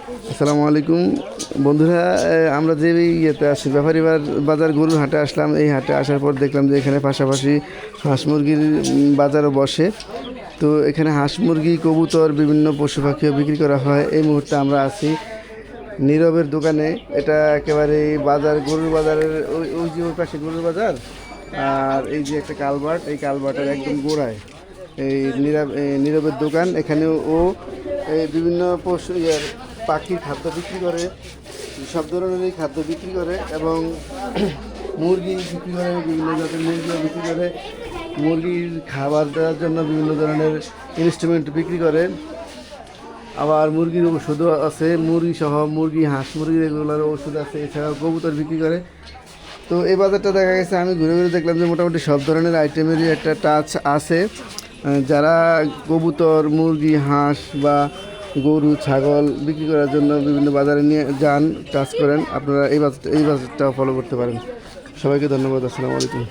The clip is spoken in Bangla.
আসসালামু আলাইকুম বন্ধুরা। আমরা যে ইয়েতে আসি ব্যাপারী বাজার গরুর হাটে আসলাম। এই হাটে আসার পর দেখলাম যে এখানে পাশাপাশি হাঁস মুরগির বাজারও বসে। তো এখানে হাঁস মুরগি কবুতর বিভিন্ন পশু পাখিও বিক্রি করা হয়। এই মুহূর্তে আমরা আছি নীরবের দোকানে। এটা একেবারে বাজার গরুর বাজারের ওই ওই যে ওই পাশে গরুর বাজার, আর এই যে একটা কালভার্ট, এই কালভার্টের একদম গোড়ায় এই নীরবের দোকান। এখানে ও বিভিন্ন পশু পাখির খাদ্য বিক্রি করে, সব ধরনেরই খাদ্য বিক্রি করে এবং মুরগি বিক্রি করে, বিভিন্ন জাতের মুরগিও বিক্রি করে। মুরগির খাবার দেওয়ার জন্য বিভিন্ন ধরনের ইনস্ট্রুমেন্ট বিক্রি করে। আবার মুরগির ওষুধও আছে, মুরগি সহ মুরগি হাঁস মুরগির এগুলোর ওষুধ আছে। এছাড়াও কবুতর বিক্রি করে। তো এই বাজারটা দেখা গেছে, আমি ঘুরে ঘুরে দেখলাম যে মোটামুটি সব ধরনের আইটেমেরই একটা টাচ আছে। যারা কবুতর মুরগি হাঁস বা গরু ছাগল বিক্রি করার জন্য বিভিন্ন বাজারে নিয়ে যান, টাচ করেন, আপনারা এই বাজারটা ফলো করতে পারেন। সবাইকে ধন্যবাদ। আসসালামু আলাইকুম।